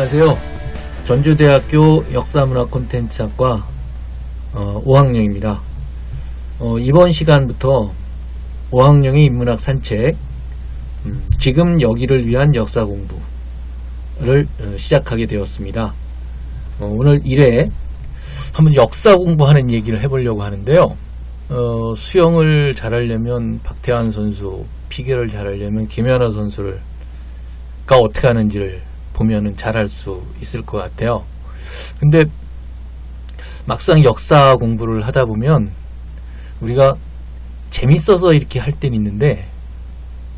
안녕하세요. 전주대학교 역사문화 콘텐츠학과 5학년입니다. 이번 시간부터 5학년의 인문학 산책, 지금 여기를 위한 역사 공부를 시작하게 되었습니다. 오늘 1회 한번 역사 공부하는 얘기를 해보려고 하는데요. 수영을 잘하려면 박태환 선수, 피겨를 잘하려면 김연아 선수가 어떻게 하는지를 보면은 잘할 수 있을 것 같아요. 근데 막상 역사 공부를 하다 보면 우리가 재밌어서 이렇게 할 때는 있는데,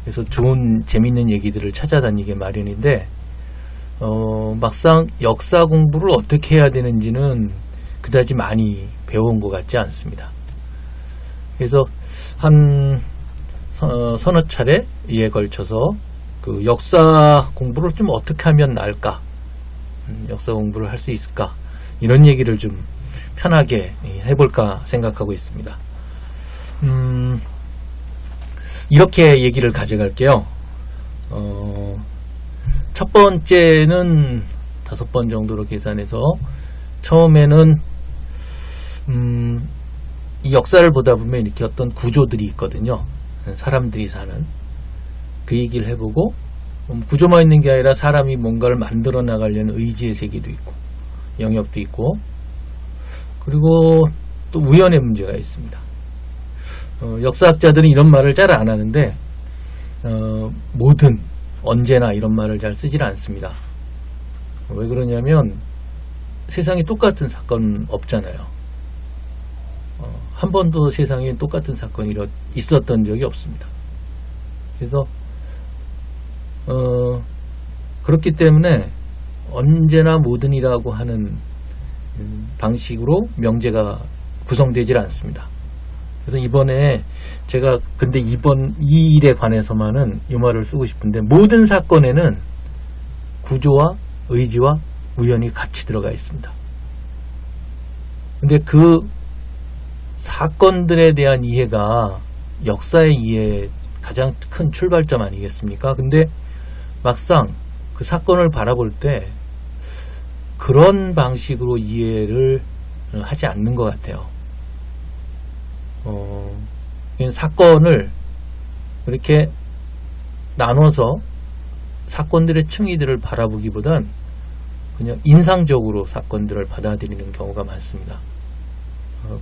그래서 좋은 재밌는 얘기들을 찾아다니게 마련인데, 막상 역사 공부를 어떻게 해야 되는지는 그다지 많이 배운 것 같지 않습니다. 그래서 한 서너 차례에 걸쳐서 그 역사 공부를 좀 어떻게 하면 나을까, 역사 공부를 할 수 있을까, 이런 얘기를 좀 편하게 해볼까 생각하고 있습니다. 이렇게 얘기를 가져갈게요. 첫 번째는 5번 정도로 계산해서, 처음에는 이 역사를 보다 보면 이렇게 어떤 구조들이 있거든요. 사람들이 사는 그 얘기를 해보고, 구조만 있는 게 아니라 사람이 뭔가를 만들어 나가려는 의지의 세계도 있고 영역도 있고, 그리고 또 우연의 문제가 있습니다. 역사학자들은 이런 말을 잘 안 하는데, 모든, 언제나 이런 말을 잘 쓰질 않습니다. 왜 그러냐면 세상에 똑같은 사건 없잖아요. 한 번도 세상에 똑같은 사건이 있었던 적이 없습니다. 그래서 그렇기 때문에 언제나 모든이라고 하는 방식으로 명제가 구성되질 않습니다. 그래서 이번에 제가 근데 이 일에 관해서만은 이 말을 쓰고 싶은데, 모든 사건에는 구조와 의지와 우연이 같이 들어가 있습니다. 근데 그 사건들에 대한 이해가 역사의 이해의 가장 큰 출발점 아니겠습니까? 근데 막상 그 사건을 바라볼 때 그런 방식으로 이해를 하지 않는 것 같아요. 사건을 이렇게 나눠서 사건들의 층위들을 바라보기보단 그냥 인상적으로 사건들을 받아들이는 경우가 많습니다.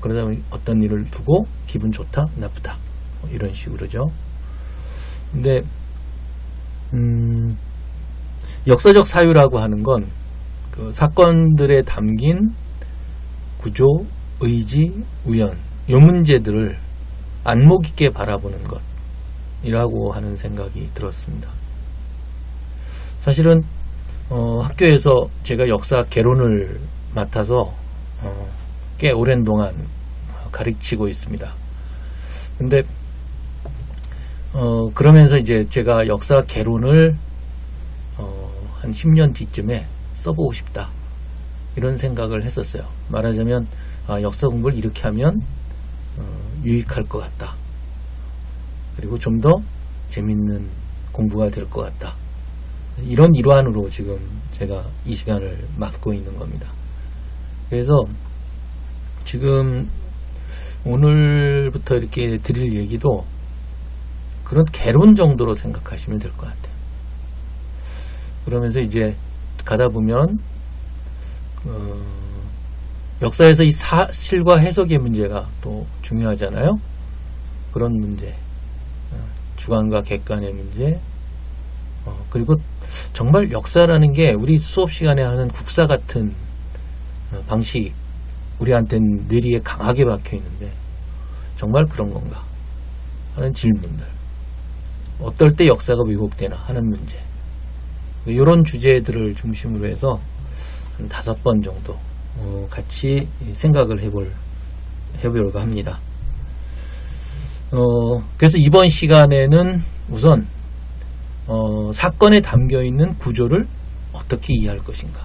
그러다 보니 어떤 일을 두고 기분 좋다, 나쁘다, 이런 식으로죠. 근데 역사적 사유라고 하는 건 그 사건들에 담긴 구조, 의지, 우연, 이 문제들을 안목 있게 바라보는 것이라고 하는 생각이 들었습니다. 사실은 학교에서 제가 역사 개론을 맡아서 꽤 오랜 동안 가르치고 있습니다. 근데 그러면서 이제 제가 역사 개론을 한 10년 뒤쯤에 써보고 싶다, 이런 생각을 했었어요. 말하자면 역사 공부를 이렇게 하면 유익할 것 같다, 그리고 좀 더 재밌는 공부가 될 것 같다, 이런 일환으로 지금 제가 이 시간을 맡고 있는 겁니다. 그래서 지금 오늘부터 이렇게 드릴 얘기도 그런 개론 정도로 생각하시면 될 것 같아요. 그러면서 이제 가다 보면 역사에서 이 사실과 해석의 문제가 또 중요하잖아요. 그런 문제, 주관과 객관의 문제, 그리고 정말 역사라는 게 우리 수업 시간에 하는 국사 같은 방식, 우리한테는 뇌리에 강하게 박혀 있는데 정말 그런 건가 하는 질문들, 어떨 때 역사가 왜곡되나 하는 문제, 이런 주제들을 중심으로 해서 한 5번 정도 같이 생각을 해보려고 합니다. 그래서 이번 시간에는 우선 사건에 담겨있는 구조를 어떻게 이해할 것인가,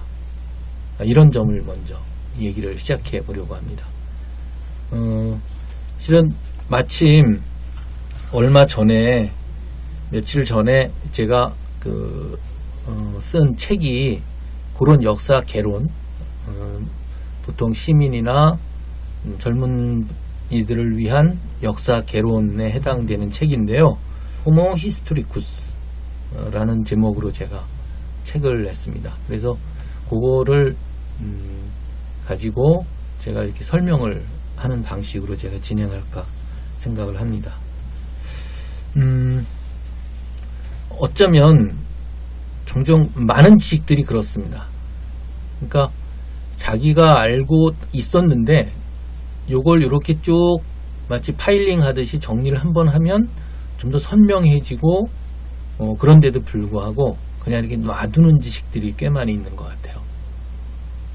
이런 점을 먼저 얘기를 시작해 보려고 합니다. 실은 마침 며칠 전에 제가 쓴 책이 그런 역사 개론, 보통 시민이나 젊은 이들을 위한 역사 개론에 해당되는 책인데요. 호모 히스토리쿠스라는 제목으로 제가 책을 냈습니다. 그래서 그거를 가지고 제가 이렇게 설명을 하는 방식으로 제가 진행할까 생각을 합니다. 어쩌면 종종 많은 지식들이 그렇습니다. 그러니까 자기가 알고 있었는데 요걸 이렇게 쭉 마치 파일링 하듯이 정리를 한번 하면 좀 더 선명해지고 그런데도 불구하고 그냥 이렇게 놔두는 지식들이 꽤 많이 있는 것 같아요.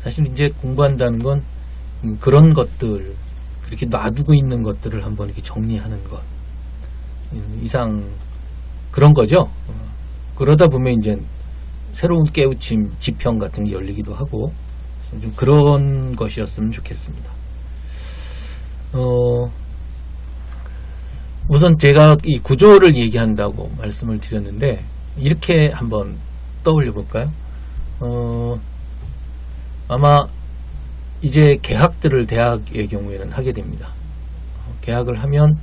사실 이제 공부한다는 건 그런 것들, 그렇게 놔두고 있는 것들을 한번 이렇게 정리하는 것 이상 그런 거죠. 그러다 보면 이제 새로운 깨우침, 지평 같은 게 열리기도 하고 좀 그런 것이었으면 좋겠습니다. 우선 제가 이 구조를 얘기한다고 말씀을 드렸는데 이렇게 한번 떠올려 볼까요? 아마 이제 개학들을 대학의 경우에는 하게 됩니다. 개학을 하면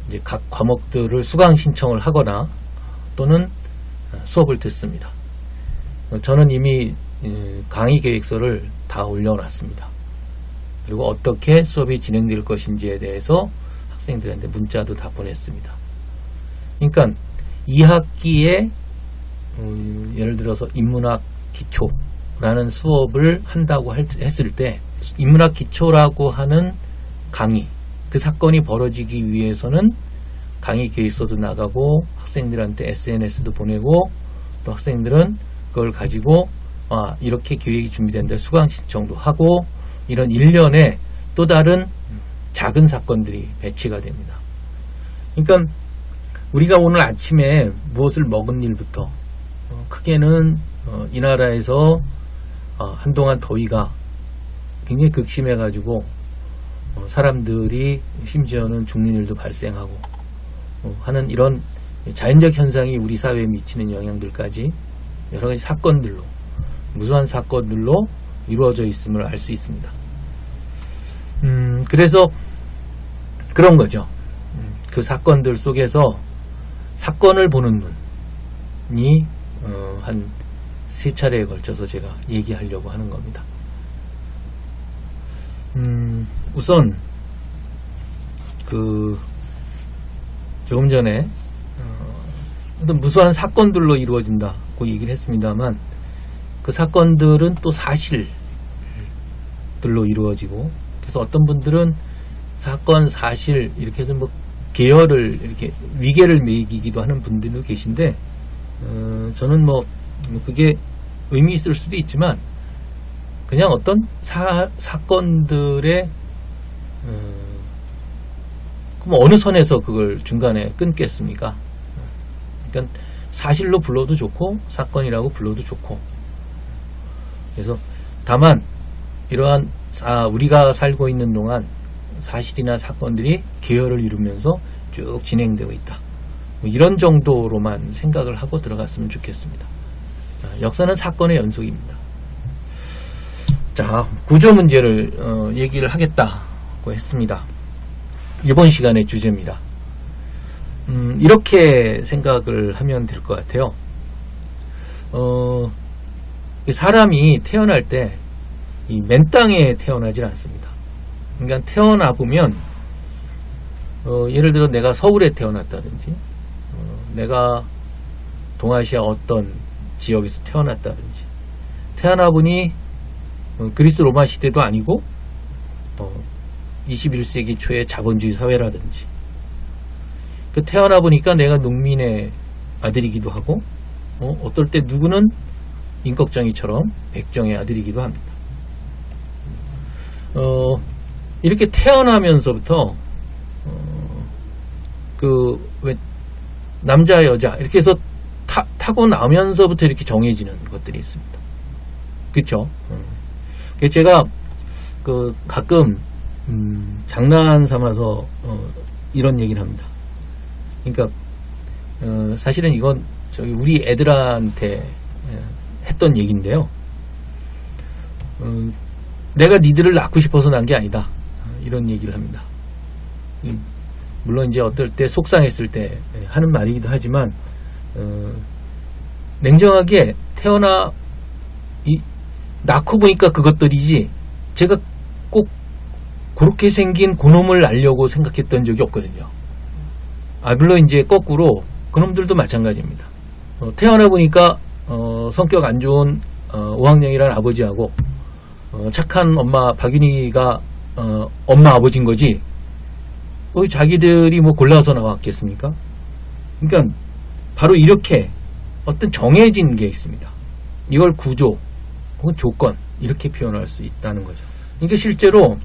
이제 각 과목들을 수강 신청을 하거나 또는 수업을 듣습니다. 저는 이미 강의 계획서를 다 올려놨습니다. 그리고 어떻게 수업이 진행될 것인지에 대해서 학생들한테 문자도 다 보냈습니다. 그러니까 2학기에 예를 들어서 인문학 기초라는 수업을 한다고 했을 때 인문학 기초라고 하는 강의, 그 사건이 벌어지기 위해서는 강의 계획서도 나가고 학생들한테 SNS도 보내고 또 학생들은 그걸 가지고 이렇게 계획이 준비된다 수강 신청도 하고 이런 일련의 또 다른 작은 사건들이 배치가 됩니다. 그러니까 우리가 오늘 아침에 무엇을 먹은 일부터 크게는 이 나라에서 한동안 더위가 굉장히 극심해 가지고 사람들이 심지어는 죽는 일도 발생하고 하는 이런 자연적 현상이 우리 사회에 미치는 영향들까지 여러 가지 사건들로 무수한 사건들로 이루어져 있음을 알 수 있습니다. 그래서 그런 거죠. 그 사건들 속에서 사건을 보는 눈이 한 3차례에 걸쳐서 제가 얘기하려고 하는 겁니다. 우선 조금 전에 어떤 무수한 사건들로 이루어진다고 얘기를 했습니다만 그 사건들은 또 사실들로 이루어지고 그래서 어떤 분들은 사건 사실 이렇게 해서 뭐 계열을 이렇게 위계를 매기기도 하는 분들도 계신데 저는 뭐 그게 의미 있을 수도 있지만 그냥 어떤 사건들의 그럼 어느 선에서 그걸 중간에 끊겠습니까? 그러니까 사실로 불러도 좋고 사건이라고 불러도 좋고 그래서 다만 이러한 우리가 살고 있는 동안 사실이나 사건들이 계열을 이루면서 쭉 진행되고 있다. 뭐 이런 정도로만 생각을 하고 들어갔으면 좋겠습니다. 역사는 사건의 연속입니다. 자, 구조 문제를 얘기를 하겠다고 했습니다. 이번 시간의 주제입니다. 이렇게 생각을 하면 될 것 같아요. 사람이 태어날 때 이 맨 땅에 태어나질 않습니다. 그러니까 태어나 보면 예를 들어 내가 서울에 태어났다든지 내가 동아시아 어떤 지역에서 태어났다든지 태어나 보니 그리스 로마 시대도 아니고 21세기 초의 자본주의 사회라든지 태어나 보니까 내가 농민의 아들이기도 하고 어떨 때 누구는 임꺽정이처럼 백정의 아들이기도 합니다. 이렇게 태어나면서부터 왜 남자 여자 이렇게 해서 타고 나면서부터 이렇게 정해지는 것들이 있습니다. 그렇죠? 제가 가끔 장난 삼아서 이런 얘기를 합니다. 그러니까 사실은 이건 우리 애들한테 했던 얘기인데요. 내가 니들을 낳고 싶어서 난 게 아니다. 이런 얘기를 합니다. 물론 이제 어떨 때 속상했을 때 하는 말이기도 하지만 냉정하게 낳고 보니까 그것들이지 제가 꼭 그렇게 생긴 그놈을 낳으려고 생각했던 적이 없거든요. 물론 이제 거꾸로 그놈들도 마찬가지입니다. 태어나 보니까 성격 안 좋은 5학년이란 아버지하고 착한 엄마 박윤희가 엄마 아버지인 거지 자기들이 뭐 골라서 나왔겠습니까? 그러니까 바로 이렇게 어떤 정해진 게 있습니다. 이걸 구조 혹은 조건 이렇게 표현할 수 있다는 거죠. 그러니까 실제로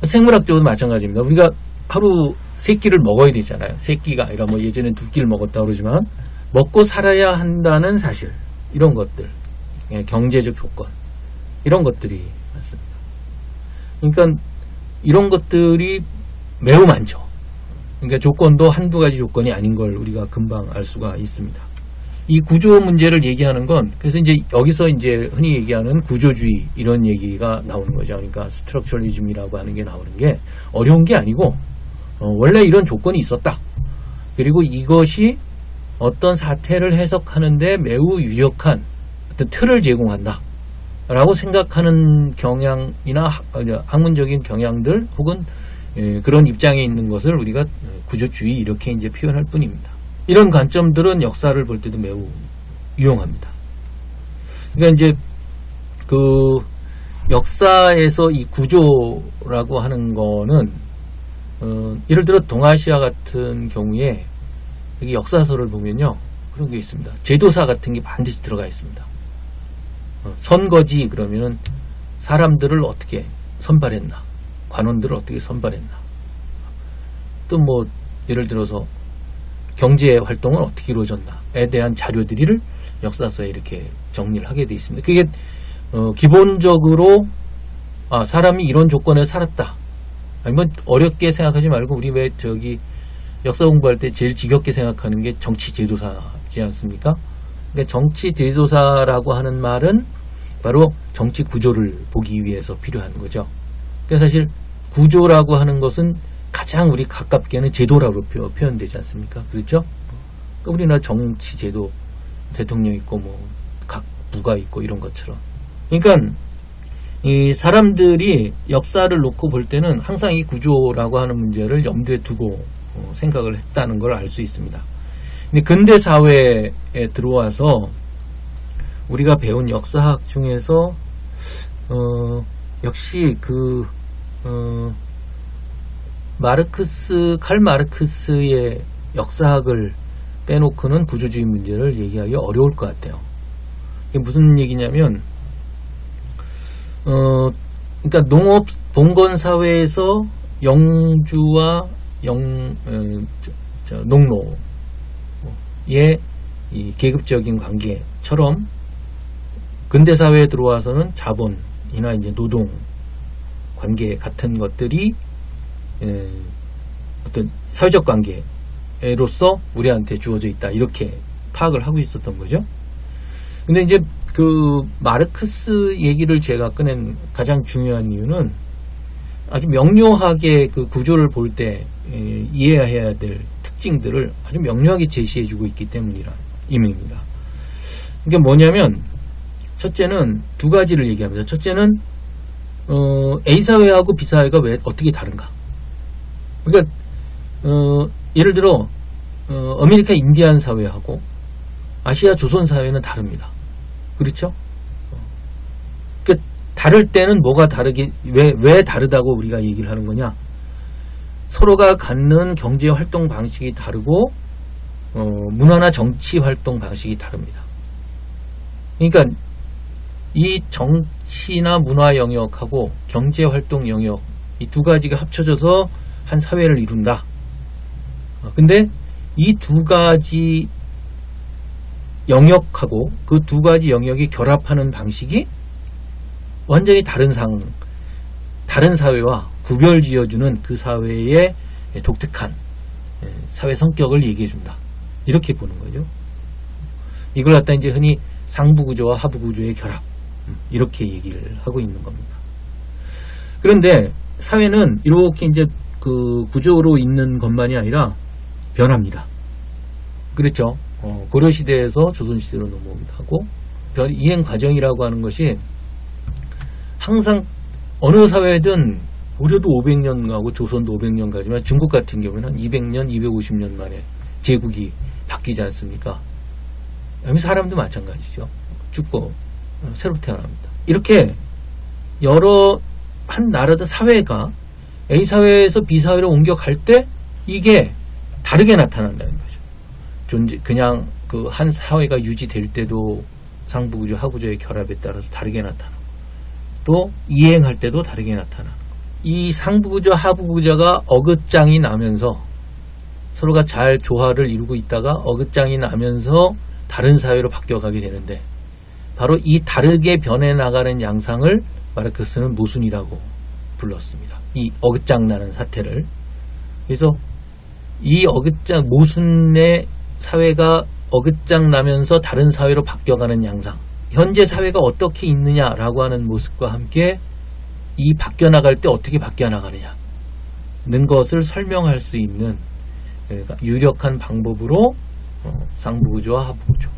생물학적으로 마찬가지입니다. 우리가 하루 3끼를 먹어야 되잖아요. 3끼가 아니라 뭐 예전엔 2끼를 먹었다 그러지만 먹고 살아야 한다는 사실, 이런 것들, 경제적 조건, 이런 것들이 많습니다. 그러니까 이런 것들이 매우 많죠. 그러니까 조건도 한두 가지 조건이 아닌 걸 우리가 금방 알 수가 있습니다. 이 구조 문제를 얘기하는 건, 그래서 이제 여기서 이제 흔히 얘기하는 구조주의 이런 얘기가 나오는 거죠. 그러니까 스트럭처리즘이라고 하는 게 나오는 게 어려운 게 아니고 원래 이런 조건이 있었다. 그리고 이것이 어떤 사태를 해석하는데 매우 유력한 어떤 틀을 제공한다 라고 생각하는 경향이나 학문적인 경향들 혹은 그런 입장에 있는 것을 우리가 구조주의 이렇게 이제 표현할 뿐입니다. 이런 관점들은 역사를 볼 때도 매우 유용합니다. 그러니까 이제 그 역사에서 이 구조라고 하는 거는 예를 들어 동아시아 같은 경우에 여기 역사서를 보면요, 그런 게 있습니다. 제도사 같은 게 반드시 들어가 있습니다. 선거지 그러면은 사람들을 어떻게 선발했나, 관원들을 어떻게 선발했나, 또 뭐 예를 들어서 경제 활동은 어떻게 이루어졌나에 대한 자료들을 역사서에 이렇게 정리를 하게 되어 있습니다. 그게 기본적으로 사람이 이런 조건에 살았다. 아니면 어렵게 생각하지 말고 우리 왜 역사 공부할 때 제일 지겹게 생각하는 게 정치 제도사지 않습니까? 그러니까 정치 제도사라고 하는 말은 바로 정치 구조를 보기 위해서 필요한 거죠. 그러니까 사실 구조라고 하는 것은 가장 우리 가깝게는 제도라고 표현되지 않습니까? 그렇죠? 그러니까 우리나라 정치 제도, 대통령 있고 뭐 각 부가 있고 이런 것처럼. 그러니까 이 사람들이 역사를 놓고 볼 때는 항상 이 구조라고 하는 문제를 염두에 두고 생각을 했다는 걸 알 수 있습니다. 근데 근대 사회에 들어와서 우리가 배운 역사학 중에서 역시 칼 마르크스의 역사학을 빼놓고는 구조주의 문제를 얘기하기 어려울 것 같아요. 이게 무슨 얘기냐면 그러니까 농업 봉건 사회에서 영주와 농노의 이 계급적인 관계처럼 근대 사회에 들어와서는 자본이나 이제 노동 관계 같은 것들이 어떤 사회적 관계로서 우리한테 주어져 있다, 이렇게 파악을 하고 있었던 거죠. 근데 이제 그 마르크스 얘기를 제가 꺼낸 가장 중요한 이유는 아주 명료하게 그 구조를 볼 때 이해해야 될 특징들을 아주 명료하게 제시해주고 있기 때문입니다. 이게 뭐냐면 첫째는 두 가지를 얘기합니다. 첫째는 A 사회하고 B 사회가 왜 어떻게 다른가? 그러니까 예를 들어 아메리카 인디안 사회하고 아시아 조선 사회는 다릅니다. 그렇죠? 그러니까 다를 때는 뭐가 다르게 왜 다르다고 우리가 얘기를 하는 거냐? 서로가 갖는 경제 활동 방식이 다르고 문화나 정치 활동 방식이 다릅니다. 그러니까 이 정치나 문화 영역하고 경제 활동 영역, 이 두 가지가 합쳐져서 한 사회를 이룬다. 근데 이 두 가지 영역하고 그 두 가지 영역이 결합하는 방식이 완전히 다른 사회와 구별 지어주는 그 사회의 독특한 사회 성격을 얘기해준다. 이렇게 보는 거죠. 이걸 갖다 이제 흔히 상부 구조와 하부 구조의 결합, 이렇게 얘기를 하고 있는 겁니다. 그런데 사회는 이렇게 이제 그 구조로 있는 것만이 아니라 변합니다. 그렇죠. 고려시대에서 조선시대로 넘어오기도 하고, 이행 과정이라고 하는 것이 항상 어느 사회든 고려도 500년 가고 조선도 500년 가지만 중국 같은 경우는 한 200년, 250년 만에 제국이 바뀌지 않습니까? 사람도 마찬가지죠. 죽고 새로 태어납니다. 이렇게 여러 한 나라든 사회가 A 사회에서 B 사회로 옮겨갈 때 이게 다르게 나타난다는 거죠. 그냥 그 한 사회가 유지될 때도 상부구조, 하부구조의 결합에 따라서 다르게 나타나고, 또 이행할 때도 다르게 나타나는 거. 이 상부구조, 하부구조가 어긋장이 나면서 서로가 잘 조화를 이루고 있다가 어긋장이 나면서 다른 사회로 바뀌어가게 되는데, 바로 이 다르게 변해나가는 양상을 마르크스는 모순이라고 불렀습니다. 이 어긋장 나는 사태를. 그래서 이 모순의 사회가 어긋장 나면서 다른 사회로 바뀌어가는 양상, 현재 사회가 어떻게 있느냐라고 하는 모습과 함께 이 바뀌어나갈 때 어떻게 바뀌어나가느냐는 것을 설명할 수 있는 유력한 방법으로 상부구조와 하부구조,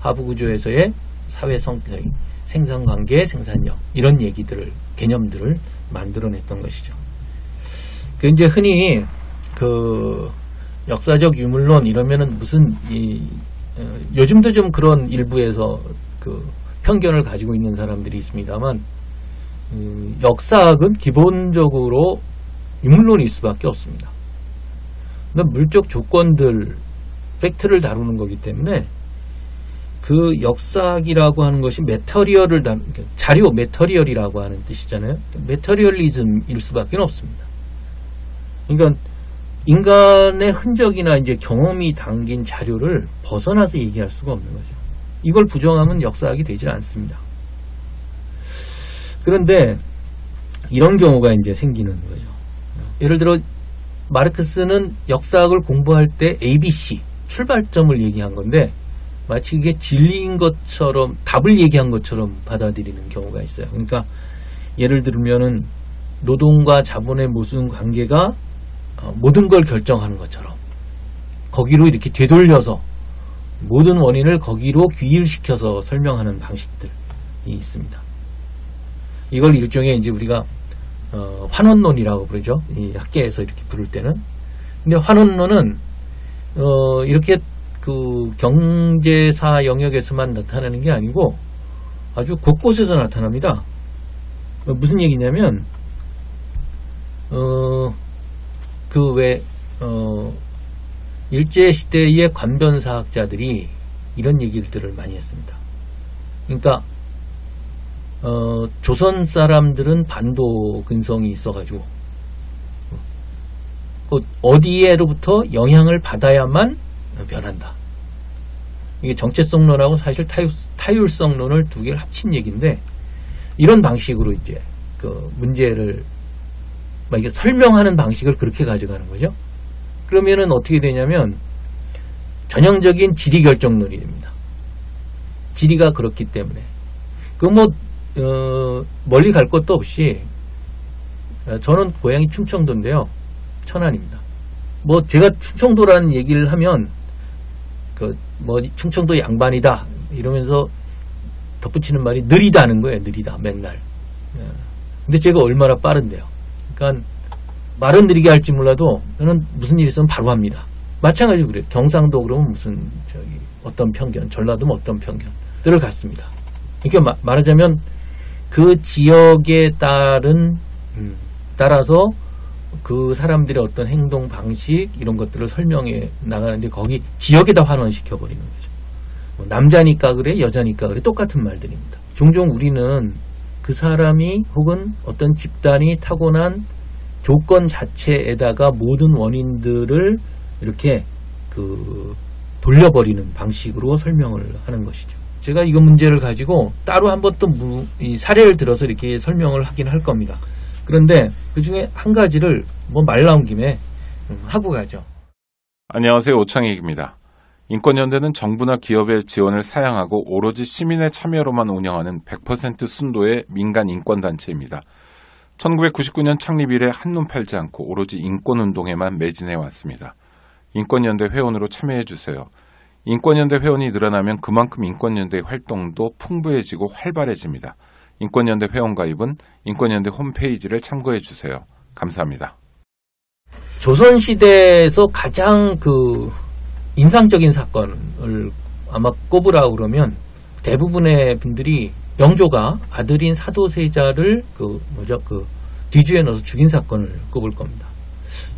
하부구조에서의 사회 성격, 생산관계, 생산력, 이런 얘기들을, 개념들을 만들어냈던 것이죠. 이제 흔히 역사적 유물론 이러면은 무슨 요즘도 좀 그런 일부에서 편견을 가지고 있는 사람들이 있습니다만, 역사학은 기본적으로 유물론일 수밖에 없습니다. 물적 조건들, 팩트를 다루는 거기 때문에 그 역사학이라고 하는 것이 메터리얼을 자료, 메터리얼이라고 하는 뜻이잖아요. 메터리얼리즘일 수밖에 없습니다. 그러니까 인간의 흔적이나 이제 경험이 담긴 자료를 벗어나서 얘기할 수가 없는 거죠. 이걸 부정하면 역사학이 되질 않습니다. 그런데 이런 경우가 이제 생기는 거죠. 예를 들어 마르크스는 역사학을 공부할 때 ABC, 출발점을 얘기한 건데 마치 이게 진리인 것처럼, 답을 얘기한 것처럼 받아들이는 경우가 있어요. 그러니까 예를 들면은 노동과 자본의 모순 관계가 모든 걸 결정하는 것처럼 거기로 이렇게 되돌려서 모든 원인을 거기로 귀일시켜서 설명하는 방식들이 있습니다. 이걸 일종의 이제 우리가 환원론이라고 부르죠. 이 학계에서 이렇게 부를 때는. 근데 환원론은 이렇게 그 경제사 영역에서만 나타나는 게 아니고 아주 곳곳에서 나타납니다. 무슨 얘기냐면 일제시대의 관변사학자들이 이런 얘기들을 많이 했습니다. 그러니까 조선 사람들은 반도 근성이 있어가지고 어디에로부터 영향을 받아야만 변한다. 이게 정체성론하고 사실 타율성론을 두 개를 합친 얘기인데, 이런 방식으로 이제 그 문제를 막 이게 설명하는 방식을 그렇게 가져가는 거죠. 그러면은 어떻게 되냐면 전형적인 지리 결정론이 됩니다. 지리가 그렇기 때문에 멀리 갈 것도 없이, 저는 고향이 충청도인데요, 천안입니다. 제가 충청도라는 얘기를 하면 충청도 양반이다 이러면서 덧붙이는 말이 느리다는 거예요. 느리다, 맨날. 근데 제가 얼마나 빠른데요. 그러니까 말은 느리게 할지 몰라도 저는 무슨 일 있으면 바로 합니다. 마찬가지로 그래요. 경상도 그러면 어떤 편견, 전라도면 어떤 편견들을 갖습니다. 그러니까 말하자면 그 지역에 따라서 그 사람들의 어떤 행동 방식 이런 것들을 설명해 나가는데 거기 지역에다 환원시켜 버리는 거죠. 남자니까 그래, 여자니까 그래, 똑같은 말들입니다. 종종 우리는 그 사람이 혹은 어떤 집단이 타고난 조건 자체에다가 모든 원인들을 이렇게 돌려버리는 방식으로 설명을 하는 것이죠. 제가 이거 문제를 가지고 따로 한번 또 사례를 들어서 이렇게 설명을 하긴 할 겁니다. 그런데 그 중에 한 가지를 말 나온 김에 하고 가죠. 안녕하세요. 오창익입니다. 인권연대는 정부나 기업의 지원을 사양하고 오로지 시민의 참여로만 운영하는 100% 순도의 민간 인권단체입니다. 1999년 창립 이래 한눈 팔지 않고 오로지 인권운동에만 매진해 왔습니다. 인권연대 회원으로 참여해주세요. 인권연대 회원이 늘어나면 그만큼 인권연대의 활동도 풍부해지고 활발해집니다. 인권연대 회원 가입은 인권연대 홈페이지를 참고해주세요. 감사합니다. 조선시대에서 가장 인상적인 사건을 아마 꼽으라 그러면 대부분의 분들이 영조가 아들인 사도세자를 뒤주에 넣어서 죽인 사건을 꼽을 겁니다.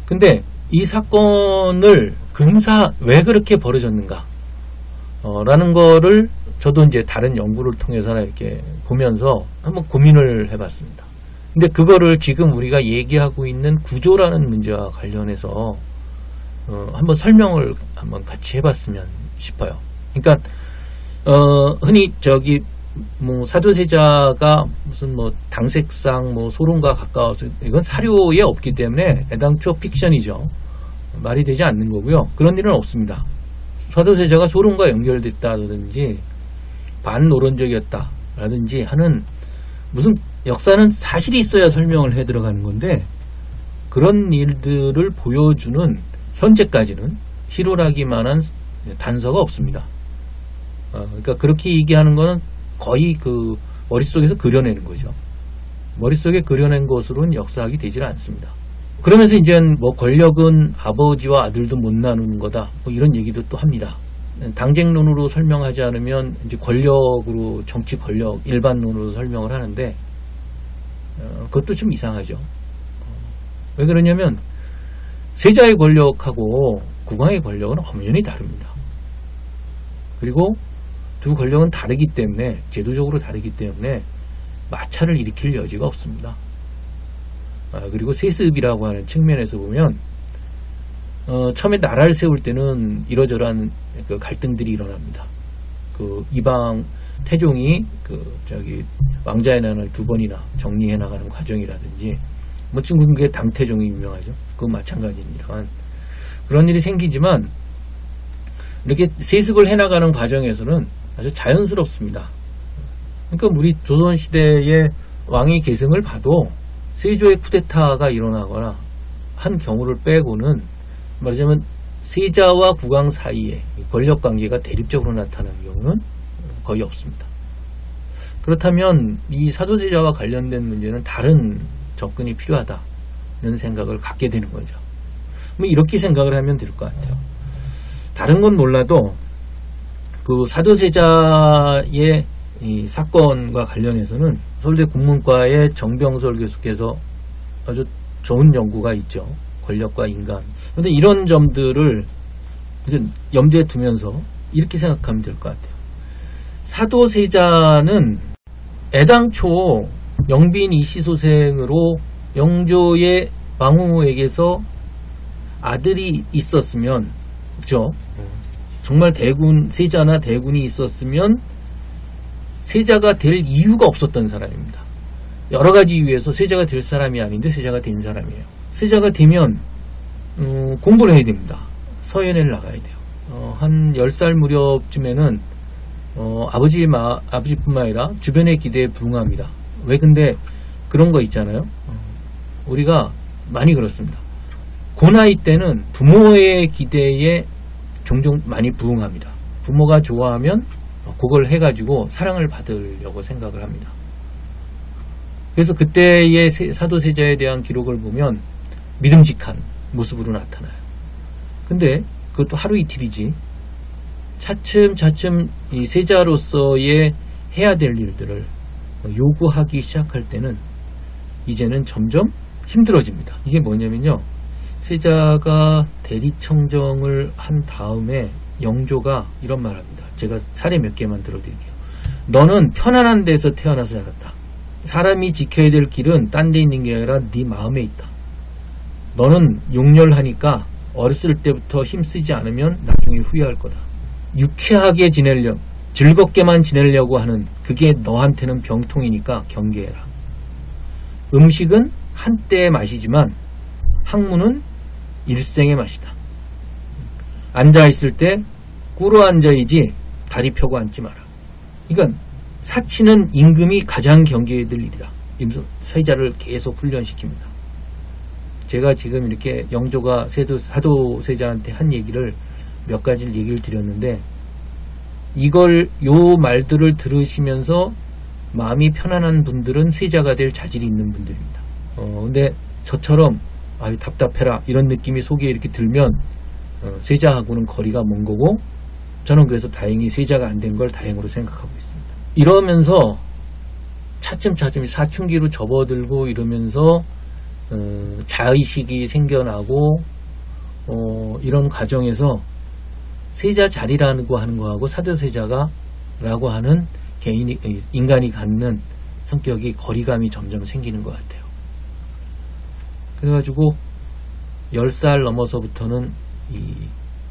근데 이 사건을 왜 그렇게 벌어졌는가? 라는 거를 저도 이제 다른 연구를 통해서나 이렇게 보면서 한번 고민을 해봤습니다. 근데 그거를 지금 우리가 얘기하고 있는 구조라는 문제와 관련해서 한번 설명을 한번 같이 해봤으면 싶어요. 그러니까 흔히 사도세자가 무슨 당색상 소론과 가까워서 이건 사료에 없기 때문에 애당초 픽션이죠. 말이 되지 않는 거고요. 그런 일은 없습니다. 사도세자가 소론과 연결됐다든지 반노론적이었다라든지 하는 무슨 역사는 사실이 있어야 설명을 해 들어가는 건데 그런 일들을 보여주는 현재까지는 실효라기만한 단서가 없습니다. 그러니까 그렇게 얘기하는 거는 거의 머릿속에서 그려내는 거죠. 머릿속에 그려낸 것으로는 역사학이 되질 않습니다. 그러면서 이제 권력은 아버지와 아들도 못 나누는 거다. 이런 얘기도 또 합니다. 당쟁론으로 설명하지 않으면 이제 권력으로 정치 권력 일반론으로 설명을 하는데 그것도 좀 이상하죠. 왜 그러냐면 세자의 권력하고 국왕의 권력은 엄연히 다릅니다. 그리고 두 권력은 다르기 때문에 제도적으로 다르기 때문에 마찰을 일으킬 여지가 없습니다. 그리고 세습이라고 하는 측면에서 보면 처음에 나라를 세울 때는 이러저러한 갈등들이 일어납니다. 이방 태종이 왕자의 난을 2번이나 정리해 나가는 과정이라든지 중국의 당태종이 유명하죠. 그건 마찬가지입니다만 그런 일이 생기지만 이렇게 세습을 해나가는 과정에서는 아주 자연스럽습니다. 그러니까 우리 조선시대의 왕의 계승을 봐도 세조의 쿠데타가 일어나거나 한 경우를 빼고는 말하자면 세자와 국왕 사이에 권력관계가 대립적으로 나타나는 경우는 거의 없습니다. 그렇다면 이 사도세자와 관련된 문제는 다른 접근이 필요하다 이런 생각을 갖게 되는 거죠. 이렇게 생각을 하면 될 것 같아요. 다른 건 몰라도 사도세자의 이 사건과 관련해서는 서울대 국문과의 정병설 교수께서 아주 좋은 연구가 있죠. 권력과 인간. 그런데 이런 점들을 이제 염두에 두면서 이렇게 생각하면 될 것 같아요. 사도세자는 애당초 영빈 이시소생으로 영조의 왕후에게서 아들이 있었으면, 그죠? 정말 세자나 대군이 있었으면 세자가 될 이유가 없었던 사람입니다. 여러 가지 이유에서 세자가 될 사람이 아닌데 세자가 된 사람이에요. 세자가 되면 공부를 해야 됩니다. 서연회를 나가야 돼요. 한 10살 무렵쯤에는 아버지뿐만 아니라 주변의 기대에 부응합니다. 왜 근데 그런 거 있잖아요. 우리가 많이 그렇습니다. 고나이 때는 부모의 기대에 종종 많이 부응합니다. 부모가 좋아하면 그걸 해가지고 사랑을 받으려고 생각을 합니다. 그래서 그때의 사도세자에 대한 기록을 보면 믿음직한 모습으로 나타나요. 근데 그것도 하루 이틀이지 차츰차츰 이 세자로서의 해야 될 일들을 요구하기 시작할 때는 이제는 점점 힘들어집니다. 이게 뭐냐면요, 세자가 대리청정을 한 다음에 영조가 이런 말 합니다. 제가 사례 몇 개만 들어드릴게요. 너는 편안한 데서 태어나서 자랐다. 사람이 지켜야 될 길은 딴 데 있는 게 아니라 네 마음에 있다. 너는 용렬하니까 어렸을 때부터 힘쓰지 않으면 나중에 후회할 거다. 유쾌하게 즐겁게만 지내려고 하는 그게 너한테는 병통이니까 경계해라. 음식은 한때의 맛이지만 학문은 일생의 맛이다. 앉아있을 때 꿇어 앉아야지 다리 펴고 앉지 마라. 그러니까 사치는 임금이 가장 경계해야 될 일이다. 세자를 계속 훈련시킵니다. 제가 지금 이렇게 영조가 사도세자한테 한 얘기를 몇 가지를 얘기를 드렸는데, 요 말들을 들으시면서 마음이 편안한 분들은 세자가 될 자질이 있는 분들입니다. 근데 저처럼 아유 답답해라 이런 느낌이 속에 이렇게 들면 세자하고는 거리가 먼 거고, 저는 그래서 다행히 세자가 안 된 걸 다행으로 생각하고 있습니다. 이러면서 차츰차츰 사춘기로 접어들고 이러면서 자의식이 생겨나고 이런 과정에서 세자 자리라는 거 하는 거하고 사도세자가라고 하는 인간이 갖는 성격이 거리감이 점점 생기는 것 같아요. 그래가지고 10살 넘어서부터는 이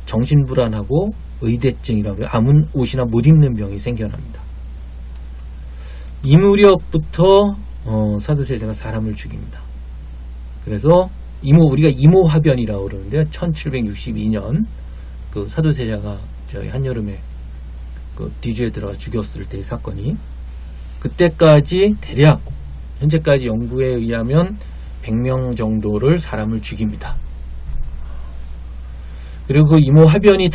정신불안하고 의대증이라고 해요. 아무 옷이나 못 입는 병이 생겨납니다. 이 무렵부터 사도세자가 사람을 죽입니다. 그래서 우리가 이모화변이라고 그러는데요. 1762년 그 사도세자가 저희 한여름에 그 뒤주에 들어가 죽였을 때의 사건이, 그때까지 대략 현재까지 연구에 의하면 100명 정도를 사람을 죽입니다. 그리고 그 이모화변이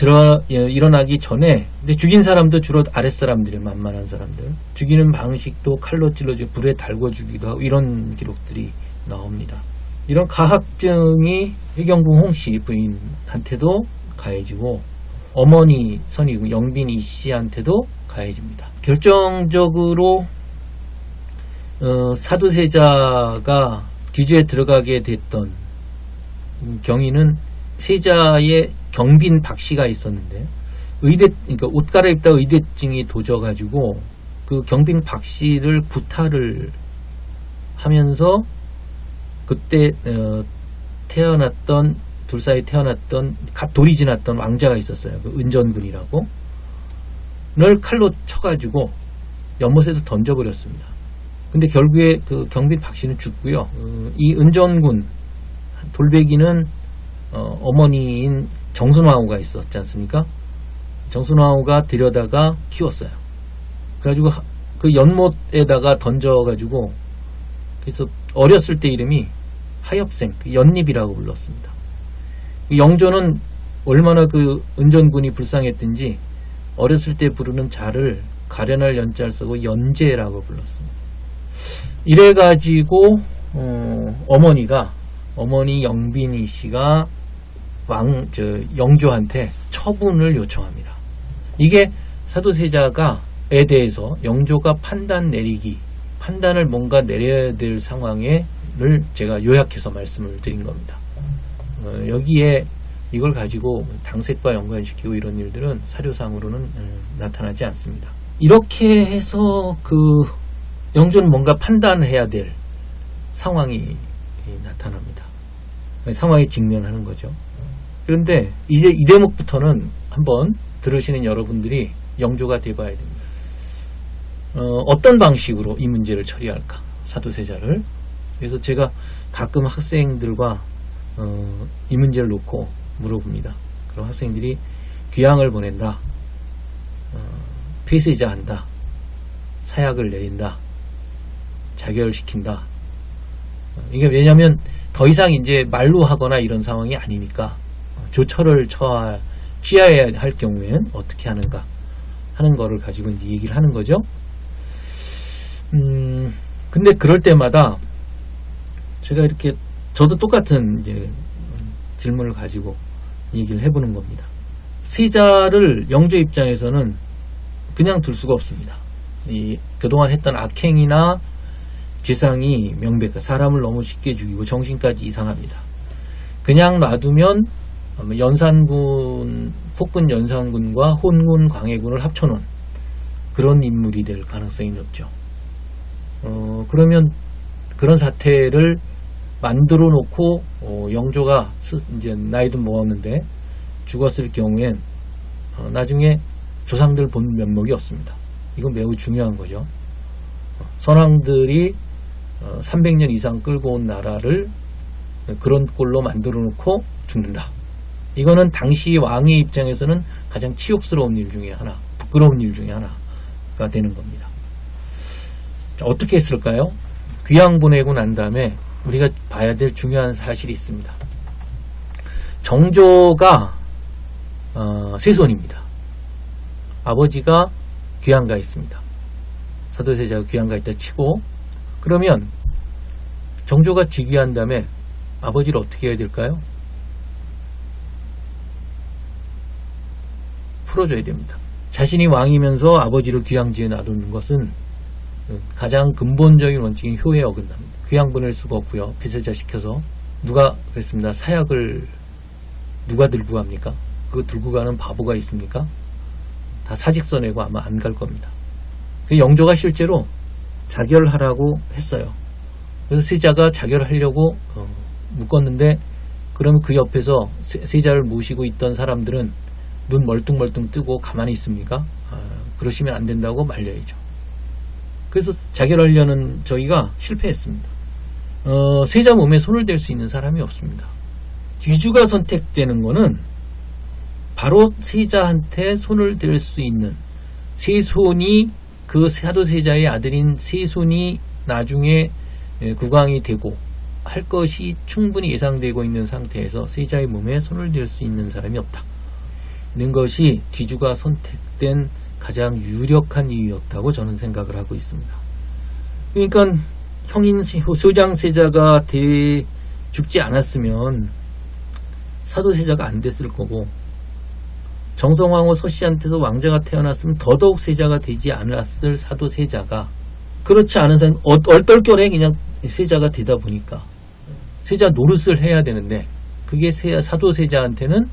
일어나기 전에, 근데 죽인 사람도 주로 아랫사람들이에요. 만만한 사람들. 죽이는 방식도 칼로 찔러주고 불에 달궈 주기도 하고 이런 기록들이 나옵니다. 이런 가학증이 해경궁 홍씨 부인한테도 가해지고, 어머니 선이고 영빈 이 씨한테도 가해집니다. 결정적으로 사도세자가 뒤주에 들어가게 됐던 경위는 세자의 경빈 박씨가 있었는데, 그러니까 옷 갈아입다 의대증이 도져가지고 그 경빈 박씨를 구타를 하면서 그때 둘 사이에 태어났던 돌이 지났던 왕자가 있었어요. 그 은전군이라고. 를 칼로 쳐가지고 연못에도 던져버렸습니다. 근데 결국에 그 경빈 박씨는 죽고요. 이 은전군 돌베기는 어머니인 정순왕후가 있었지 않습니까? 정순왕후가 데려다가 키웠어요. 그래가지고 그 연못에다가 던져가지고, 그래서 어렸을 때 이름이 하엽생, 연립이라고 불렀습니다. 영조는 얼마나 그 은전군이 불쌍했든지 어렸을 때 부르는 자를 가련할 연자를 쓰고 연제라고 불렀습니다. 이래가지고 어머니 영빈이 씨가 영조한테 처분을 요청합니다. 이게 사도세자가에 대해서 영조가 판단을 뭔가 내려야 될 상황을 제가 요약해서 말씀을 드린 겁니다. 여기에 이걸 가지고 당색과 연관시키고 이런 일들은 사료상으로는 나타나지 않습니다. 이렇게 해서 그 영조는 뭔가 판단을 해야 될 상황이 나타납니다. 상황에 직면하는 거죠. 그런데 이제 이 대목부터는 한번 들으시는 여러분들이 영조가 돼봐야 됩니다. 어떤 방식으로 이 문제를 처리할까, 사도세자를. 그래서 제가 가끔 학생들과 이 문제를 놓고 물어봅니다. 그럼 학생들이 귀향을 보낸다, 폐쇄자한다, 사약을 내린다, 자결시킨다. 이게 왜냐하면 더 이상 이제 말로 하거나 이런 상황이 아니니까 조처를 취해야 할 경우엔 어떻게 하는가 하는 거를 가지고 이제 얘기를 하는 거죠. 근데 그럴 때마다 제가 이렇게 저도 똑같은 이제 질문을 가지고 얘기를 해보는 겁니다. 세자를 영조 입장에서는 그냥 둘 수가 없습니다. 그동안 했던 악행이나 죄상이 명백한, 사람을 너무 쉽게 죽이고 정신까지 이상합니다. 그냥 놔두면 폭군 연산군과 혼군 광해군을 합쳐놓은 그런 인물이 될 가능성이 높죠. 그러면 그런 사태를 만들어 놓고 영조가 이제 나이도 먹었는데 죽었을 경우엔 나중에 조상들 본 면목이 없습니다. 이건 매우 중요한 거죠. 선왕들이 300년 이상 끌고 온 나라를 그런 꼴로 만들어 놓고 죽는다. 이거는 당시 왕의 입장에서는 가장 치욕스러운 일 중에 하나, 부끄러운 일 중에 하나가 되는 겁니다. 자, 어떻게 했을까요? 귀양 보내고 난 다음에 우리가 봐야 될 중요한 사실이 있습니다. 정조가 세손입니다. 아버지가 귀양가 있습니다. 사도세자가 귀양가 있다 치고, 그러면 정조가 즉위한 다음에 아버지를 어떻게 해야 될까요? 풀어줘야 됩니다. 자신이 왕이면서 아버지를 귀양지에 놔두는 것은 가장 근본적인 원칙인 효에 어긋납니다. 귀양 보낼 수가 없고요. 폐쇄자 시켜서. 누가 그랬습니다. 사약을 누가 들고 갑니까? 그거 들고 가는 바보가 있습니까? 다 사직서 내고 아마 안 갈 겁니다. 그 영조가 실제로 자결하라고 했어요. 그래서 세자가 자결하려고 묶었는데, 그러면 그 옆에서 세자를 모시고 있던 사람들은 눈 멀뚱멀뚱 뜨고 가만히 있습니까? 그러시면 안 된다고 말려야죠. 그래서 자결하려는 저희가 실패했습니다. 세자 몸에 손을 댈 수 있는 사람이 없습니다. 뒤주가 선택되는 거는 바로 세자한테 손을 댈 수 있는, 세손이, 그 사도세자의 아들인 세손이 나중에 국왕이 되고 할 것이 충분히 예상되고 있는 상태에서 세자의 몸에 손을 댈 수 있는 사람이 없다 는 것이 뒤주가 선택된 가장 유력한 이유였다고 저는 생각을 하고 있습니다. 그러니까 형인 소장세자가 죽지 않았으면 사도세자가 안 됐을 거고, 정성황후 서씨한테서 왕자가 태어났으면 더더욱 세자가 되지 않았을 사도세자가, 그렇지 않은 사람 얼떨결에 그냥 세자가 되다 보니까 세자 노릇을 해야 되는데, 그게 사도세자한테는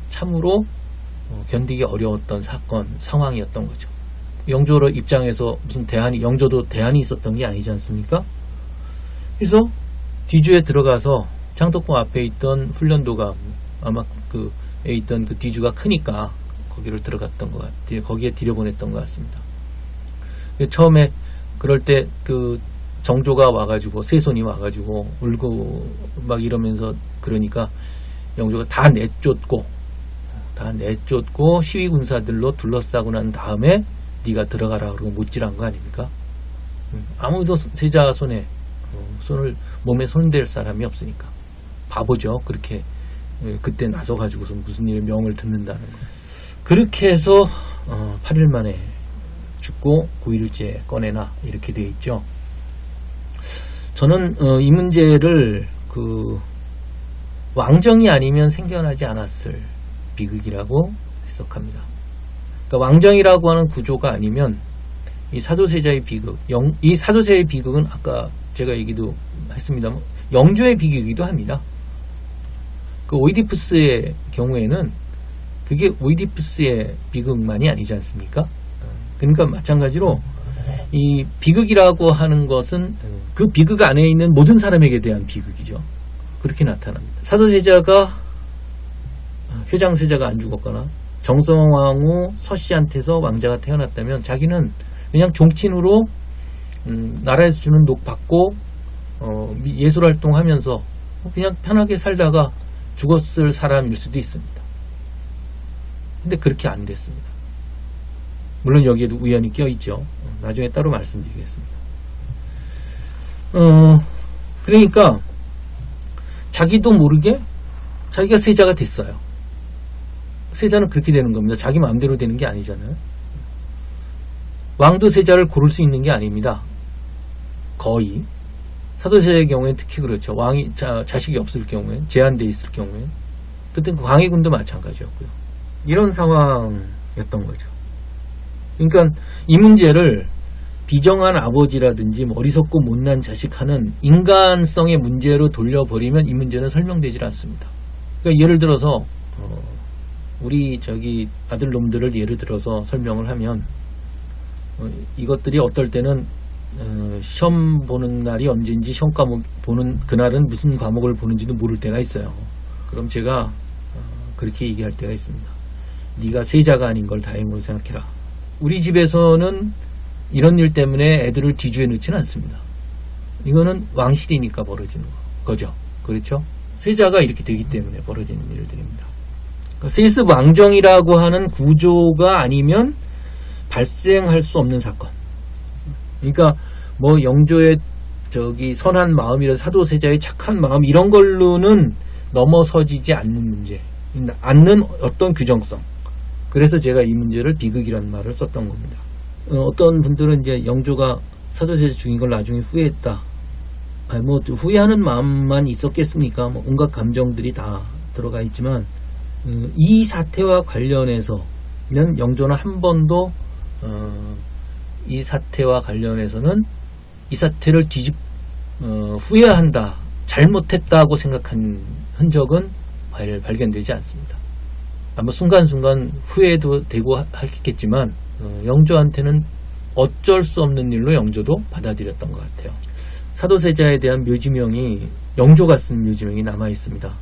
참으로 견디기 어려웠던 상황이었던 거죠. 영조 입장에서 무슨 영조도 대안이 있었던 게 아니지 않습니까? 그래서 뒤주에 들어가서 창덕궁 앞에 있던 훈련도가, 아마 그에 있던 그 뒤주가 크니까 거기를 들어갔던 것 같아요. 거기에 들여보냈던 것 같습니다. 처음에 그럴 때 그 정조가 와가지고, 세손이 와가지고 울고 막 이러면서, 그러니까 영조가 다 내쫓고 시위군사들로 둘러싸고 난 다음에 네가 들어가라 그러고 못질한 거 아닙니까? 아무도 세자 몸에 손댈 사람이 없으니까. 바보죠. 그렇게 그때 나서가지고서 무슨 일에 명을 듣는다는 거. 그렇게 해서 8일 만에 죽고 9일째 꺼내나 이렇게 되어 있죠. 저는 이 문제를 왕정이 아니면 생겨나지 않았을 비극이라고 해석합니다. 그러니까 왕정이라고 하는 구조가 아니면 이 사도세자의 비극, 이 사도세자의 비극은 아까 제가 얘기도 했습니다만 영조의 비극이기도 합니다. 그 오이디푸스의 경우에는 그게 오이디푸스의 비극만이 아니지 않습니까? 그러니까 마찬가지로 이 비극이라고 하는 것은 그 비극 안에 있는 모든 사람에게 대한 비극이죠. 그렇게 나타납니다. 사도세자가, 효장세자가 안 죽었거나 정성황후 서씨한테서 왕자가 태어났다면 자기는 그냥 종친으로 나라에서 주는 녹 받고 예술활동하면서 그냥 편하게 살다가 죽었을 사람일 수도 있습니다. 근데 그렇게 안 됐습니다. 물론 여기에도 우연이 껴있죠. 나중에 따로 말씀드리겠습니다. 그러니까 자기도 모르게 자기가 세자가 됐어요. 세자는 그렇게 되는 겁니다. 자기 마음대로 되는 게 아니잖아요. 왕도 세자를 고를 수 있는 게 아닙니다. 거의. 사도세자의 경우에 특히 그렇죠. 왕이 자식이 없을 경우에, 제한되어 있을 경우에. 그때 광해군도 마찬가지였고요. 이런 상황이었던 거죠. 그러니까 이 문제를 비정한 아버지라든지 어리석고 못난 자식 하는 인간성의 문제로 돌려버리면 이 문제는 설명되질 않습니다. 그러니까 예를 들어서 우리 아들놈들을 예를 들어서 설명을 하면 이것들이 어떨 때는 시험 보는 날이 언제인지, 시험 과목 보는 그날은 무슨 과목을 보는지도 모를 때가 있어요. 그럼 제가 그렇게 얘기할 때가 있습니다. 네가 세자가 아닌 걸 다행으로 생각해라. 우리 집에서는 이런 일 때문에 애들을 뒤주에 넣지는 않습니다. 이거는 왕실이니까 벌어지는 거죠. 그렇죠? 세자가 이렇게 되기 때문에 벌어지는 일들입니다. 그러니까 세습왕정이라고 하는 구조가 아니면 발생할 수 없는 사건. 그러니까 뭐 영조의 선한 마음이라 사도세자의 착한 마음 이런 걸로는 넘어서지지 않는 문제, 않는 어떤 규정성. 그래서 제가 이 문제를 비극이라는 말을 썼던 겁니다. 어떤 분들은 이제 영조가 사도세자 죽인 걸 나중에 후회했다. 뭐 후회하는 마음만 있었겠습니까? 뭐 온갖 감정들이 다 들어가 있지만 이 사태와 관련해서는 영조는 한 번도 이 사태와 관련해서는 이 사태를 후회한다, 잘못했다고 생각한 흔적은 발견되지 않습니다. 아마 순간순간 후회도 되고 했겠지만 영조한테는 어쩔 수 없는 일로 영조도 받아들였던 것 같아요. 사도세자에 대한 묘지명이 영조가 쓴 묘지명이 남아 있습니다.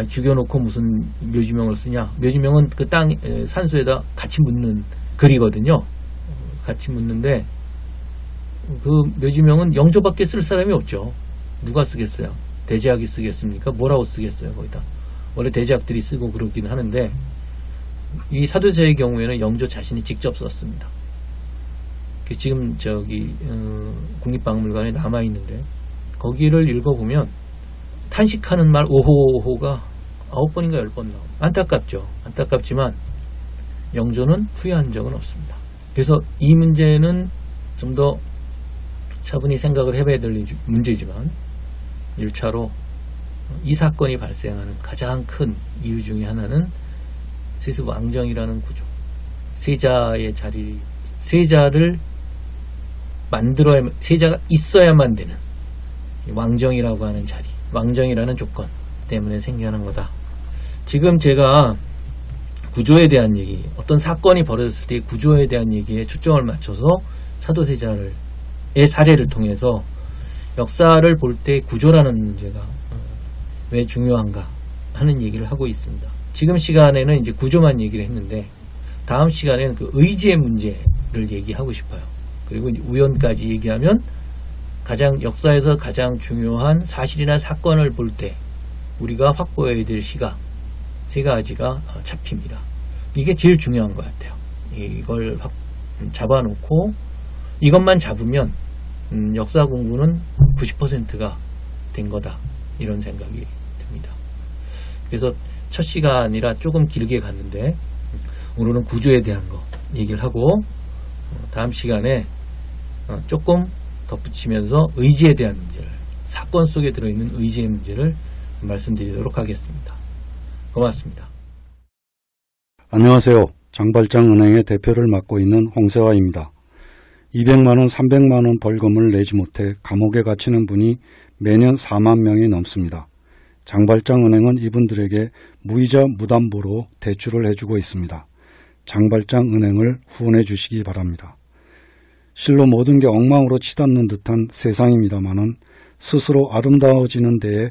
죽여놓고 무슨 묘지명을 쓰냐? 묘지명은 그 땅 산소에다 같이 묻는 글이거든요. 같이 묻는데 그 묘지명은 영조밖에 쓸 사람이 없죠. 누가 쓰겠어요? 대제학이 쓰겠습니까? 뭐라고 쓰겠어요? 거기다 원래 대제학들이 쓰고 그러긴 하는데 이 사도세자의 경우에는 영조 자신이 직접 썼습니다. 지금 국립박물관에 남아 있는데 거기를 읽어보면 탄식하는 말 오호호가 9번인가 10번 나옵니다. 안타깝죠. 안타깝지만 영조는 후회한 적은 없습니다. 그래서 이 문제는 좀 더 차분히 생각을 해봐야 될 문제지만 1차로 이 사건이 발생하는 가장 큰 이유 중에 하나는 세습왕정이라는 구조, 세자의 자리, 세자가 있어야만 되는 왕정이라고 하는 자리, 왕정이라는 조건 때문에 생겨난 거다. 지금 제가 구조에 대한 얘기, 어떤 사건이 벌어졌을 때 구조에 대한 얘기에 초점을 맞춰서 사도세자의 사례를 통해서 역사를 볼 때 구조라는 문제가 왜 중요한가 하는 얘기를 하고 있습니다. 지금 시간에는 이제 구조만 얘기를 했는데 다음 시간에는 그 의지의 문제를 얘기하고 싶어요. 그리고 우연까지 얘기하면 역사에서 가장 중요한 사실이나 사건을 볼 때 우리가 확보해야 될 시각 세 가지가 잡힙니다. 이게 제일 중요한 것 같아요. 이걸 잡아놓고 이것만 잡으면 역사 공부는 90%가 된 거다, 이런 생각이 듭니다. 그래서 첫 시간이라 조금 길게 갔는데 오늘은 구조에 대한 거 얘기를 하고 다음 시간에 조금 덧붙이면서 의지에 대한 문제를, 사건 속에 들어있는 의지의 문제를 말씀드리도록 하겠습니다. 고맙습니다. 안녕하세요. 장발장은행의 대표를 맡고 있는 홍세화입니다. 200만원, 300만원 벌금을 내지 못해 감옥에 갇히는 분이 매년 4만 명이 넘습니다. 장발장은행은 이분들에게 무이자 무담보로 대출을 해주고 있습니다. 장발장은행을 후원해 주시기 바랍니다. 실로 모든 게 엉망으로 치닫는 듯한 세상입니다마는 스스로 아름다워지는 데에